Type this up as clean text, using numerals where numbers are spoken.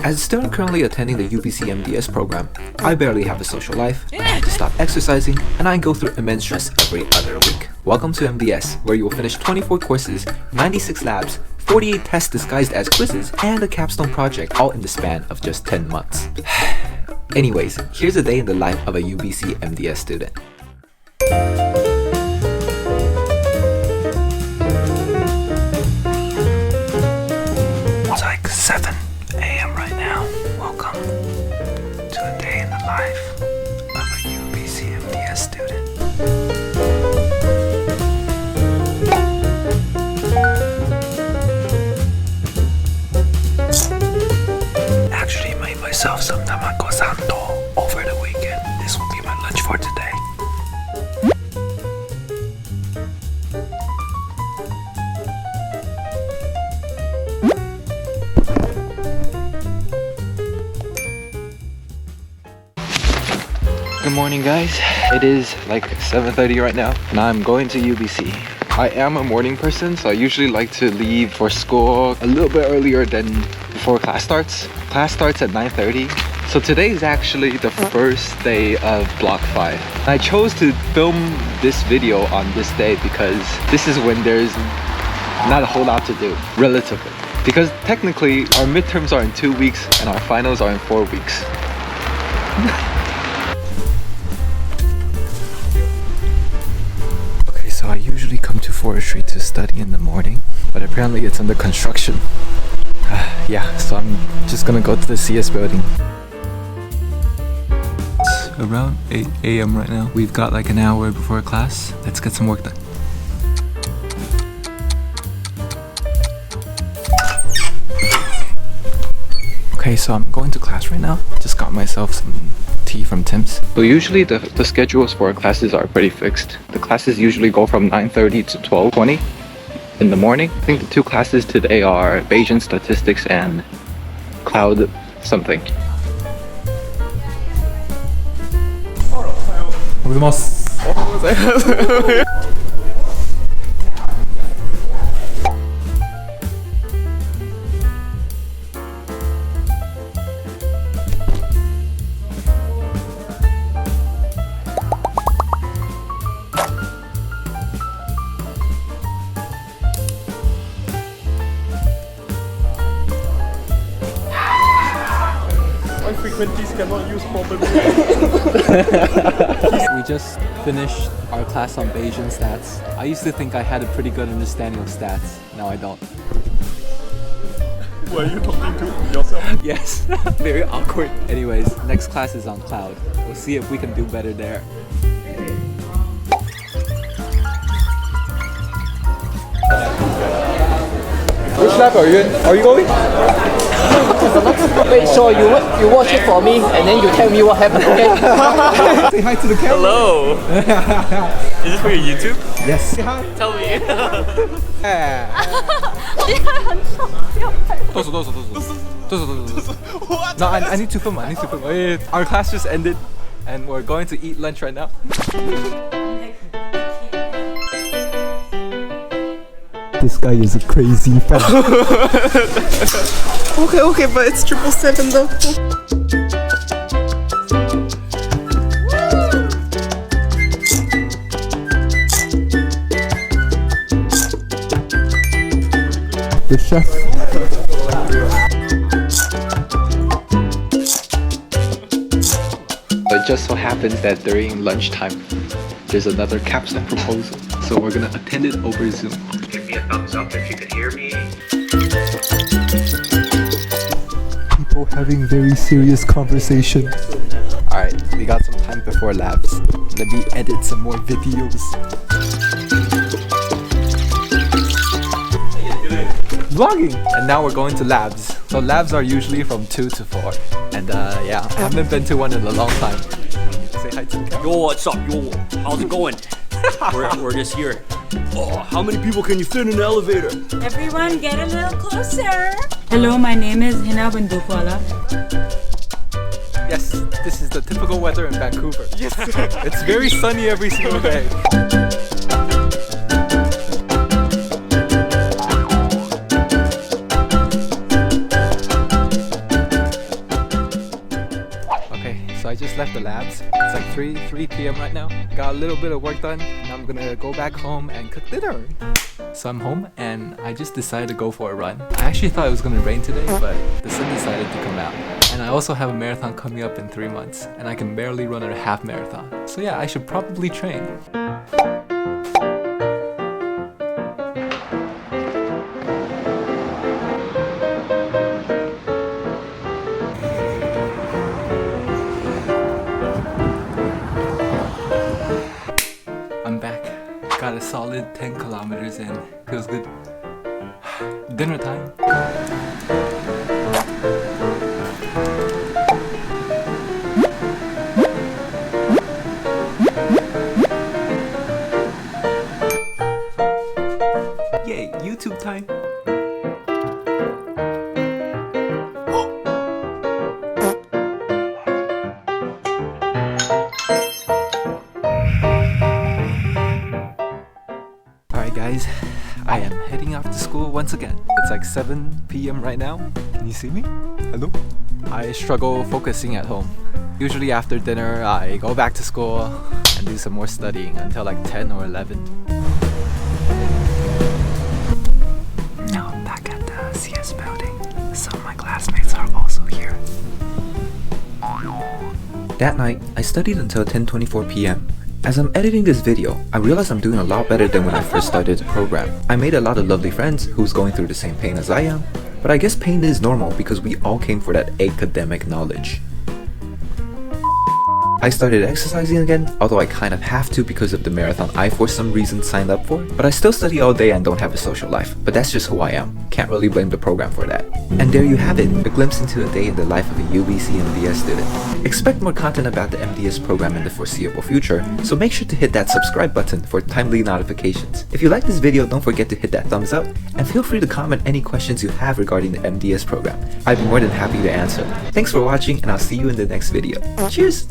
As a student currently attending the UBC MDS program, I barely have a social life, I have to stop exercising, and I go through immense stress every other week. Welcome to MDS, where you will finish 24 courses, 96 labs, 48 tests disguised as quizzes, and a capstone project all in the span of just 10 months. Anyways, here's a day in the life of a UBC MDS student. It's like 7 a.m. right now. Welcome to a day in the life of a UBC MDS student. Actually made myself some namako santo over the weekend. This will be my lunch for today. Good morning, guys. It is like 7:30 right now and I'm going to UBC. I am a morning person, so I usually like to leave for school a little bit earlier than before class starts. Class starts at 9:30. So today is actually the first day of Block 5. I chose to film this video on this day because this is when there's not a whole lot to do, relatively. Because technically our midterms are in 2 weeks and our finals are in 4 weeks. So I usually come to forestry to study in the morning, but apparently it's under construction. Yeah, so I'm just gonna go to the CS building. It's around 8 a.m. right now. We've got like an hour before class. Let's get some work done. Okay, so I'm going to class right now. Just got myself some tea from Tim's. So usually the schedules for our classes are pretty fixed. The classes usually go from 9:30 to 12:20 in the morning. I think the two classes today are Bayesian statistics and cloud something. Frequencies cannot use properly. We just finished our class on Bayesian stats. I used to think I had a pretty good understanding of stats. Now I don't. Who are you talking to? Yourself? Yes, very awkward. Anyways, next class is on cloud. We'll see if we can do better there. Which lab are you in? Are you going? Wait, so you watch it for me and then you tell me what happened, okay? Say hi to the camera. Hello! Is this for your YouTube? Yes. Say hi. Tell me! No, I need to film. I need to film. Wait, our class just ended and we're going to eat lunch right now. This guy is a crazy fan. Okay, but it's 777 though. The chef. It just so happens that during lunchtime, there's another capstone proposal. So we're gonna attend it over Zoom. Give me a thumbs up if you can hear me. People having very serious conversation. Alright, we got some time before labs. Let me edit some more videos. Vlogging! And now we're going to labs. So labs are usually from 2 to 4. And yeah, I haven't been to one in a long time. Say hi to the camera. Yo, what's up, yo? How's it going? we're just here. Oh, how many people can you fit in an elevator? Everyone get a little closer. Hello, my name is Hina Bandukwala. Yes, this is the typical weather in Vancouver. Yes, it's very sunny every single day. So I just left the labs. It's like 3 p.m. right now. Got a little bit of work done, and I'm gonna go back home and cook dinner. So I'm home and I just decided to go for a run. I actually thought it was gonna rain today, but the sun decided to come out. And I also have a marathon coming up in 3 months, and I can barely run a half marathon. So yeah, I should probably train. I'm back. Got a solid 10 kilometers in. Feels good. Dinner time. Yay, YouTube time. Alright guys, I am heading off to school once again. It's like 7 p.m. right now. Can you see me? Hello? I struggle focusing at home. Usually after dinner, I go back to school and do some more studying until like 10 or 11. Now I'm back at the CS building. Some of my classmates are also here. That night, I studied until 10:24 p.m. As I'm editing this video, I realize I'm doing a lot better than when I first started the program. I made a lot of lovely friends who's going through the same pain as I am, but I guess pain is normal because we all came for that academic knowledge. I started exercising again, although I kind of have to because of the marathon I for some reason signed up for, but I still study all day and don't have a social life, but that's just who I am. Can't really blame the program for that. And there you have it, a glimpse into a day in the life of a UBC MDS student. Expect more content about the MDS program in the foreseeable future, so make sure to hit that subscribe button for timely notifications. If you like this video, don't forget to hit that thumbs up, and feel free to comment any questions you have regarding the MDS program. I'd be more than happy to answer. Thanks for watching, and I'll see you in the next video. Cheers!